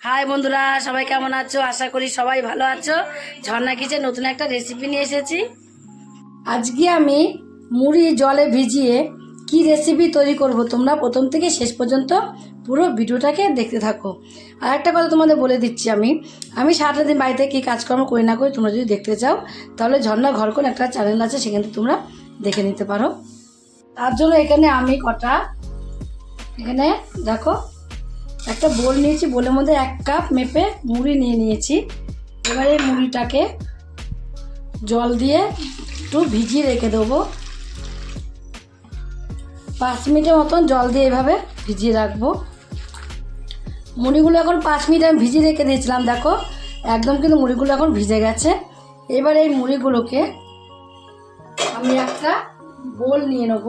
High বন্ধুরা, সবাই কেমন আছো? আশা করি সবাই ভালো আছো। ঝর্ণা কিচেন নতুন একটা রেসিপি নিয়ে এসেছি। আজকে আমি মুড়ি জলে ভিজিয়ে কি রেসিপি তৈরি করব, তোমরা প্রথম থেকে শেষ পর্যন্ত পুরো ভিডিওটাকে দেখতে থাকো। আর একটা কথা তোমাদের বলে দিচ্ছি, আমি সারাটা দিন বাড়িতে কী কাজকর্ম করি না করি, তোমরা যদি দেখতে চাও তাহলে ঝর্ণা ঘরকোণ একটা চ্যানেল আছে, সেখানে তোমরা দেখে নিতে পারো। তার জন্য এখানে আমি এখানে দেখো একটা বোল নিয়েছি, বোলের মধ্যে 1 কাপ মেপে মুড়ি নিয়ে নিয়েছি। এবারে মুড়িটাকে জল দিয়ে একটু ভিজিয়ে রেখে দেবো। 5 মিনিটের মতন জল দিয়ে এভাবে ভিজিয়ে রাখবো। মুড়িগুলো এখন 5 মিনিট আমি ভিজিয়ে রেখে দিয়েছিলাম, দেখো একদম কিন্তু মুড়িগুলো এখন ভিজে গেছে। এবার এই মুড়িগুলোকে আমি একটা বোল নিয়ে নেব।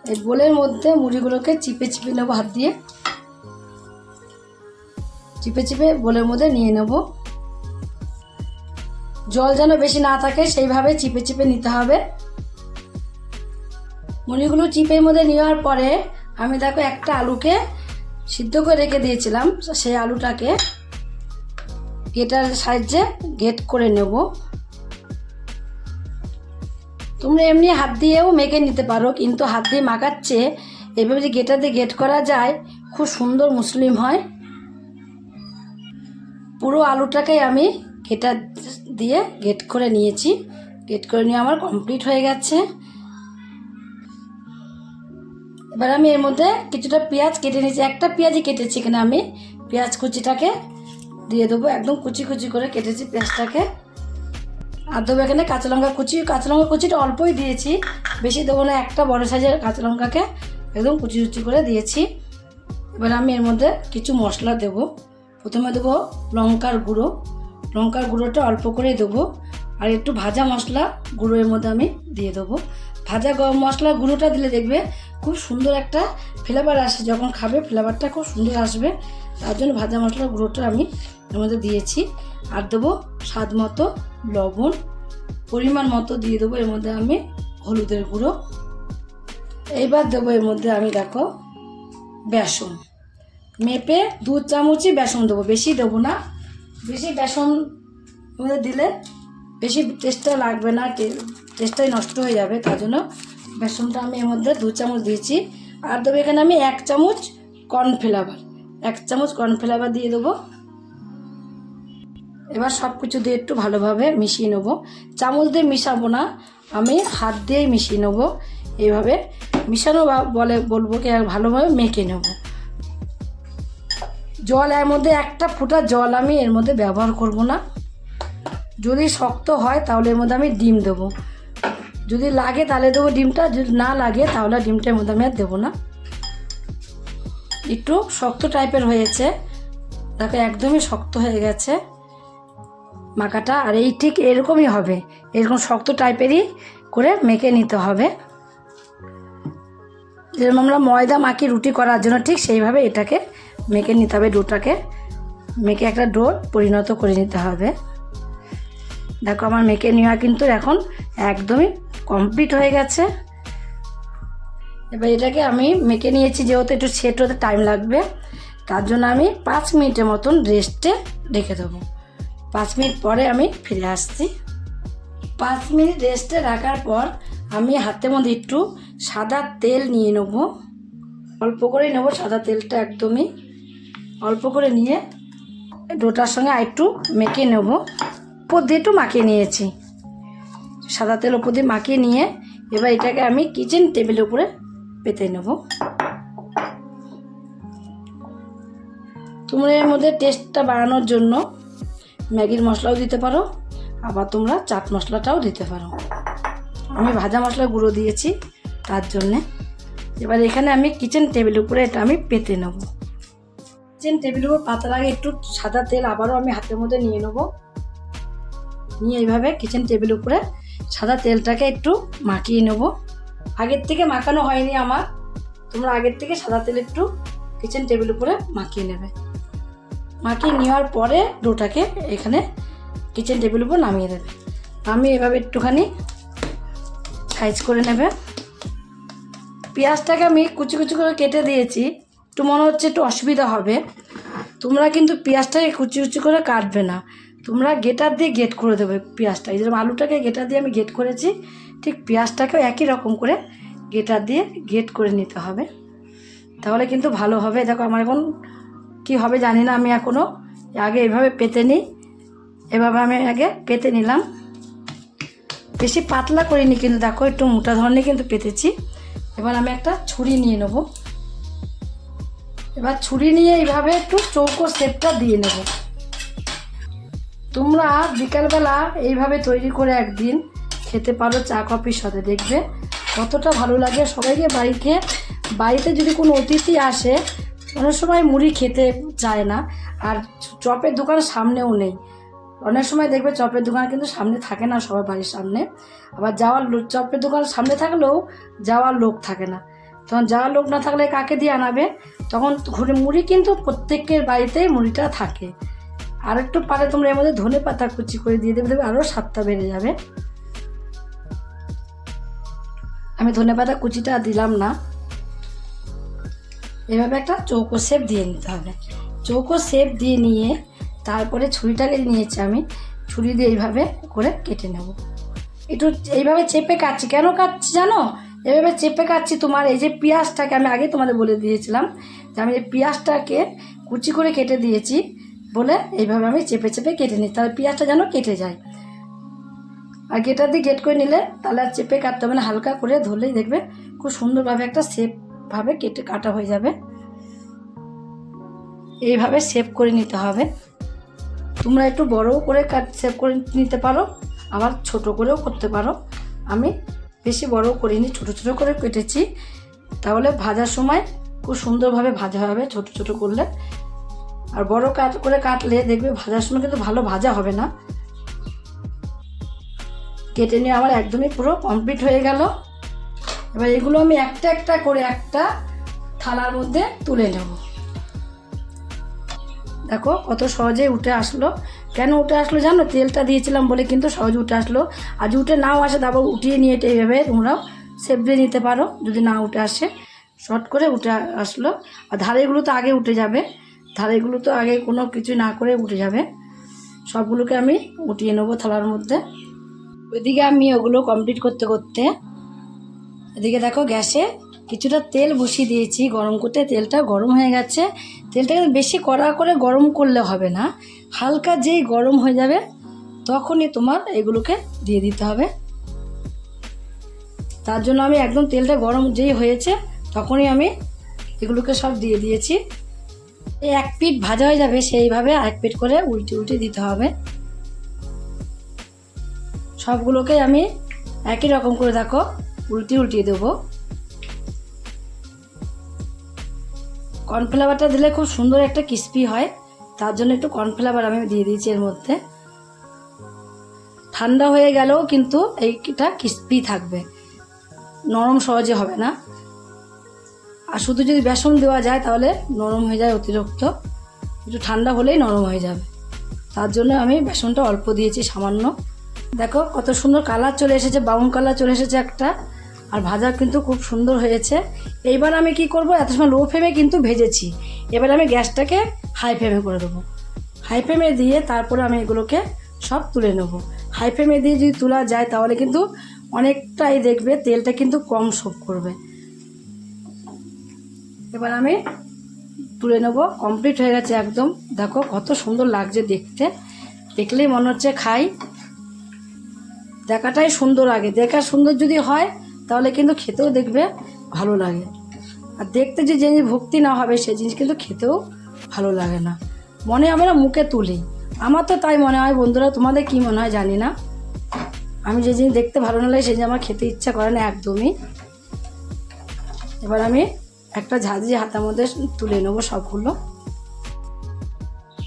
এই বোলের মধ্যে মুড়িগুলোকে চিপে চিপে নেবো, হাত দিয়ে চিপে চিপে বোলের মধ্যে নিয়ে নেব। জল যেন বেশি না থাকে সেইভাবে চিপে চিপে নিতে হবে। মুড়িগুলো চিপের মধ্যে নেওয়ার পরে আমি দেখো একটা আলুকে সিদ্ধ করে রেখে দিয়েছিলাম, সেই আলুটাকে গেটার সাহায্যে গেট করে নেব। তোমরা এমনি হাত দিয়েও মেখে নিতে পারো, কিন্তু হাত দিয়ে মাখার চেয়ে এভাবে যে গেটার দিয়ে গেট করা যায়, খুব সুন্দর মুসলিম হয়। পুরো আলুটাকে আমি গেটার দিয়ে গেট করে নিয়েছি। গেট করে নিয়ে আমার কমপ্লিট হয়ে গেছে। এবার আমি এর মধ্যে কিছুটা পেঁয়াজ কেটে নিয়েছি, একটা পেঁয়াজই কেটেছি এখানে আমি। পেঁয়াজ কুচিটাকে দিয়ে দেবো, একদম কুচি কুচি করে কেটেছি পেঁয়াজটাকে। আর দেবো এখানে কাঁচা লঙ্কা কুচিটা অল্পই দিয়েছি, বেশি দেবো না। একটা বড় সাইজের কাঁচা লঙ্কাকে একদম কুচি কুচি করে দিয়েছি। এবার আমি এর মধ্যে কিছু মশলা দেবো। প্রথমে দেবো লঙ্কার গুঁড়োটা অল্প করেই দেবো। আর একটু ভাজা মশলা গুঁড়ো এর মধ্যে আমি দিয়ে দেবো। ভাজা মশলা গুঁড়োটা দিলে দেখবে খুব সুন্দর একটা ফ্লেভার আসে, যখন খাবে ফ্লেভারটা খুব সুন্দর আসবে। তার জন্য ভাজা মশলা গুঁড়োটা আমি এর মধ্যে দিয়েছি। আর দেবো স্বাদ মতো লবণ, পরিমাণ মতো দিয়ে দেবো এর মধ্যে আমি হলুদের গুঁড়ো। এইবার দেবো এর মধ্যে আমি দেখো বেসন, মেপে 2 চামচই বেসন দেবো, বেশি দেবো না। বেশি বেসন মধ্যে দিলে বেশি টেস্টটা লাগবে না, টেস্টটাই নষ্ট হয়ে যাবে। তার জন্য বেসনটা আমি এর মধ্যে 2 চামচ দিয়েছি। আর দেবো এখানে আমি 1 চামচ কর্নফ্লাওয়ার দিয়ে দেবো। এবার সব কিছু দিয়ে একটু ভালোভাবে মিশিয়ে নেব। চামচ দিয়ে মিশাবো না, আমি হাত দিয়েই মিশিয়ে নেব। এইভাবে মিশানো বলবো কি, ভালোভাবে মেখে নেব। জল এর মধ্যে একটা ফোঁটা জল আমি এর মধ্যে ব্যবহার করব না। যদি শক্ত হয় তাহলে এর মধ্যে আমি ডিম দেবো, যদি লাগে তাহলে দেবো ডিমটা, যদি না লাগে তাহলে ডিমটার মধ্যে আমি আর দেবো না। একটু শক্ত টাইপের হয়েছে, দেখো একদমই শক্ত হয়ে গেছে মাখাটা। আর এই ঠিক এরকমই হবে, এরকম শক্ত টাইপেরই করে মেখে নিতে হবে। যেরকম আমরা ময়দা মাখি রুটি করার জন্য, ঠিক সেইভাবে এটাকে মেখে নিতে হবে। ডোটাকে মেখে একটা ডোর পরিণত করে নিতে হবে। দেখো আমার মেখে নেওয়া কিন্তু এখন একদমই কমপ্লিট হয়ে গেছে। এবার এটাকে আমি মেখে নিয়েছি, যেহেতু একটু সেট হতে টাইম লাগবে, তার জন্য আমি 5 মিনিটের মতন রেস্টে রেখে দেবো। 5 মিনিট পরে আমি ফিরে আসছি। 5 মিনিট রেস্টে রাখার পর আমি হাতের মধ্যে একটু সাদা তেল নিয়ে নেব। অল্প করে নেব সাদা তেলটা, একদমই অল্প করে নিয়ে ডোটার সঙ্গে আরেকটু মেখে নেব। উপর দিয়ে একটু মাখিয়ে নিয়েছি, সাদা তেল উপর দিয়ে মাখিয়ে নিয়ে এবার এটাকে আমি কিচেন টেবিলের উপরে পেতে নেব। তোমরা এর মধ্যে টেস্টটা বাড়ানোর জন্য ম্যাগির মশলাও দিতে পারো, আবার তোমরা চাট মশলাটাও দিতে পারো। আমি ভাজা মশলা গুঁড়ো দিয়েছি তার জন্যে। এবার এখানে আমি কিচেন টেবিলের উপরে এটা আমি পেতে নেব। কিচেন টেবিলের উপর পাতার আগে একটু সাদা তেল আবারও আমি হাতের মধ্যে নিয়ে নেব। নিয়ে এইভাবে কিচেন টেবিলের উপরে সাদা তেলটাকে একটু মাখিয়ে নেব। আগের থেকে মাখানো হয়নি আমার, তোমরা আগের থেকে সাদা তেল একটু কিচেন টেবিলের উপরে মাখিয়ে নেবে। মাখিয়ে নেওয়ার পরে ডোটাকে এখানে কিচেন টেবিলের উপর নামিয়ে দেবে। আমি এভাবে একটুখানি সাইজ করে নেবে। পেঁয়াজটাকে আমি কুচি কুচি করে কেটে দিয়েছি, একটু মনে হচ্ছে একটু অসুবিধা হবে, তোমরা কিন্তু পেঁয়াজটাকে কুচি কুচি করে কাটবে না, তোমরা গেটার দিয়ে গেট করে দেবে পেঁয়াজটা। এই যেরকম আলুটাকে গেটার দিয়ে আমি গেট করেছি, ঠিক পেঁয়াজটাকেও একই রকম করে গেটার দিয়ে গেট করে নিতে হবে, তাহলে কিন্তু ভালো হবে। দেখো আমার এখন কী হবে জানি না, আমি এখনও আগে এভাবে পেতে নিই, এভাবে আমি আগে পেতে নিলাম, বেশি পাতলা করিনি কিন্তু, দেখো একটু মোটা ধরনের কিন্তু পেতেছি। এবার আমি একটা ছুরি নিয়ে নেব, এবার ছুরি নিয়ে এইভাবে একটু চৌকো শেপটা দিয়ে নেব। তোমরা বিকালবেলা এইভাবে তৈরি করে একদিন খেতে পারো চা কফির সাথে, দেখবে কতটা ভালো লাগে সবাইকে। বাড়িতে যদি কোনো অতিথি আসে, অনেক সময় মুড়ি খেতে চায় না, আর চপের দোকান সামনেও নেই, অনেক সময় দেখবে চপের দোকান কিন্তু সামনে থাকে না সবার বাড়ির সামনে, আবার চপের দোকান সামনে থাকলেও যাওয়ার লোক থাকে না, তখন যাওয়ার লোক না থাকলে কাকে দিয়ে আনাবে, তখন ঘুরে মুড়ি কিন্তু প্রত্যেকের বাড়িতেই মুড়িটা থাকে। আর একটু পারে তোমরা এর মধ্যে ধনে পাতা কুচি করে দিয়ে দেবে, দেবে আরও স্বাদটা বেড়ে যাবে। আমি ধনে পাতা কুচিটা দিলাম না, এভাবে একটা চৌকো শেপ দিয়ে নিতে হবে। চৌকো শেপ দিয়ে নিয়ে তারপরে ছুরিটাকে নিয়েছি আমি, ছুরি দিয়ে এইভাবে করে কেটে নেব। একটু এইভাবে চেপে কাটছি, কেন কাটছি জানো? এভাবে চেপে কাটছি তোমার এই যে পেঁয়াজটাকে, আমি আগে তোমাদের বলে দিয়েছিলাম যে আমি এই পেঁয়াজটাকে কুচি করে কেটে দিয়েছি বলে এইভাবে আমি চেপে চেপে কেটে নিই, তাহলে পেঁয়াজটা যেন কেটে যায়। আর গেটার দিয়ে গেট করে নিলে তাহলে আর চেপে কাটতে হবে না, হালকা করে ধরলেই দেখবে খুব সুন্দরভাবে একটা শেপভাবে কাটা হয়ে যাবে। এইভাবে শেপ করে নিতে হবে। তোমরা একটু বড়ও করে শেপ করে নিতে পারো, আবার ছোট করেও করতে পারো। আমি বেশি বড়ও করিনি, ছোট ছোট করে কেটেছি, তাহলে ভাজার সময় খুব সুন্দরভাবে ভাজা হবে ছোট ছোট করলে। আর বড় করে কাটলে দেখবে ভাজার সময় কিন্তু ভালো ভাজা হবে না। কেটে নিয়ে আমার একদমই পুরো কমপ্লিট হয়ে গেল। এবার এগুলো আমি একটা একটা করে একটা থালার মধ্যে তুলে নেব। দেখো কত সহজে উঠে আসলো। কেন উঠে আসলো জানো? তেলটা দিয়েছিলাম বলে কিন্তু সহজে উঠে আসলো। আর যদি উঠে নাও আসে তারপর উঠিয়ে নিয়ে এইভাবে তোমরাও শেপ দিয়ে নিতে পারো। যদি না উঠে আসে শর্ট করে উঠে আসলো। আর ধারেগুলো তো আগে উঠে যাবে, ধারেগুলো তো আগে কোনো কিছু না করে উঠে যাবে। সবগুলোকে আমি উঠিয়ে নেবো থালার মধ্যে। ওইদিকে আমি ওগুলো কমপ্লিট করতে করতে এদিকে দেখো গ্যাসে কিছুটা তেল বসিয়ে দিয়েছি গরম করতে। তেলটা গরম হয়ে গেছে। তেলটাকে বেশি কড়া করে গরম করলে হবে না, হালকা যেই গরম হয়ে যাবে তখনই তোমার এগুলোকে দিয়ে দিতে হবে। তার জন্য আমি একদম তেলটা গরম যেই হয়েছে তখনই আমি এগুলোকে সব দিয়ে দিয়েছি। এই এক পিঠ ভাজা হয়ে যাবে সেইভাবে এক পিঠ করে উল্টে উল্টে দিতে হবে। সবগুলোকে আমি একই রকম করে দেখো উল্টিয়ে দেবো। কর্নফ্লাওয়ারটা দিলে খুব সুন্দর একটা ক্রিস্পি হয়, তার জন্য একটু কর্নফ্লাওয়ার আমি দিয়ে দিয়েছি এর মধ্যে। ঠান্ডা হয়ে গেলেও কিন্তু এইটা ক্রিস্পি থাকবে, নরম সহজে হবে না। আর শুধু যদি বেসন দেওয়া যায় তাহলে নরম হয়ে যায় অতিরিক্ত, একটু ঠান্ডা হলেই নরম হয়ে যাবে। তার জন্য আমি বেসনটা অল্প দিয়েছি সামান্য। দেখো কত সুন্দর কালার চলে এসেছে, ব্রাউন কালার চলে এসেছে একটা, আর ভাজা কিন্তু খুব সুন্দর হয়েছে। এইবার আমি কি করব, এত সময় লো ফ্লেমে কিন্তু ভেজেছি, এবার আমি গ্যাসটাকে হাই ফ্লেমে করে দেবো। হাই ফ্লেমে দিয়ে তারপরে আমি এগুলোকে সব তুলে নেব। হাই ফ্লেমে দিয়ে যদি তোলা যায় তাহলে কিন্তু অনেকটাই দেখবে তেলটা কিন্তু কম শোপ করবে। এবার আমি তুলে নেব। কমপ্লিট হয়ে গেছে একদম। দেখো কত সুন্দর লাগছে দেখতে, দেখলেই মনে হচ্ছে খাই। দেখাটাই সুন্দর আগে, দেখা সুন্দর যদি হয় তাহলে কিন্তু খেতেও দেখবে ভালো লাগে। আর দেখতে যে জিনিস ভক্তি না হবে সেই জিনিস কিন্তু খেতেও ভালো লাগে না, মনে হবে না মুখে তুলি। আমার তো তাই মনে হয়। বন্ধুরা তোমাদের কি মনে হয় জানি না, আমি যে জিনিস দেখতে ভালো না লাগে সেই জিনিস আমার খেতে ইচ্ছা করে না একদমই। এবার আমি একটা ঝাঁঝরি হাতার মধ্যে তুলে নেবো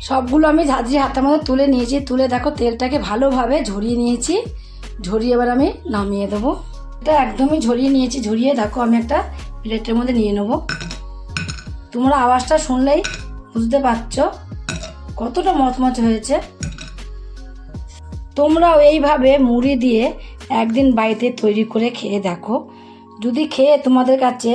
সবগুলো আমি ঝাঁঝরি হাতার মধ্যে তুলে নিয়েছি। তুলে দেখো তেলটাকে ভালোভাবে ঝরিয়ে নিয়েছি। ঝরিয়ে এবার আমি নামিয়ে দেবো। এটা একদমই ঝরিয়ে নিয়েছি। ঝরিয়ে দেখো আমি একটা প্লেটের মধ্যে নিয়ে নেব। তোমরা আওয়াজটা শুনলেই বুঝতে পারছো কতটা মচমচ হয়েছে। তোমরাও এইভাবে মুড়ি দিয়ে একদিন বাড়িতে তৈরি করে খেয়ে দেখো। যদি খেয়ে তোমাদের কাছে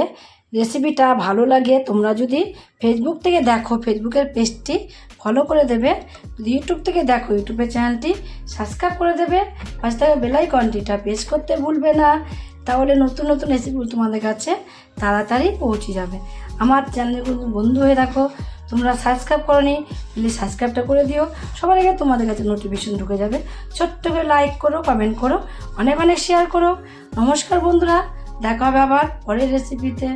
রেসিপিটা ভালো লাগে, তোমরা যদি ফেসবুক থেকে দেখো ফেসবুকের পেজটি ফলো করে দেবে, যদি ইউটিউব থেকে দেখো ইউটিউবের চ্যানেলটি সাবস্ক্রাইব করে দেবে, পাশে থাকা বেল আইকনটিটা প্রেস করতে ভুলবে না, তাহলে নতুন নতুন রেসিপিগুলো তোমাদের কাছে তাড়াতাড়ি পৌঁছে যাবে। আমার চ্যানেলে বন্ধু হয়ে থাকো, তোমরা সাবস্ক্রাইব করোনি, প্লিজ সাবস্ক্রাইবটা করে দিও, সবার আগে তোমাদের কাছে নোটিফিকেশন ঢুকে যাবে। ছোট্ট করে লাইক করো, কমেন্ট করো, অনেক অনেক শেয়ার করো। নমস্কার বন্ধুরা, দেখা হবে আবার পরের রেসিপিতে।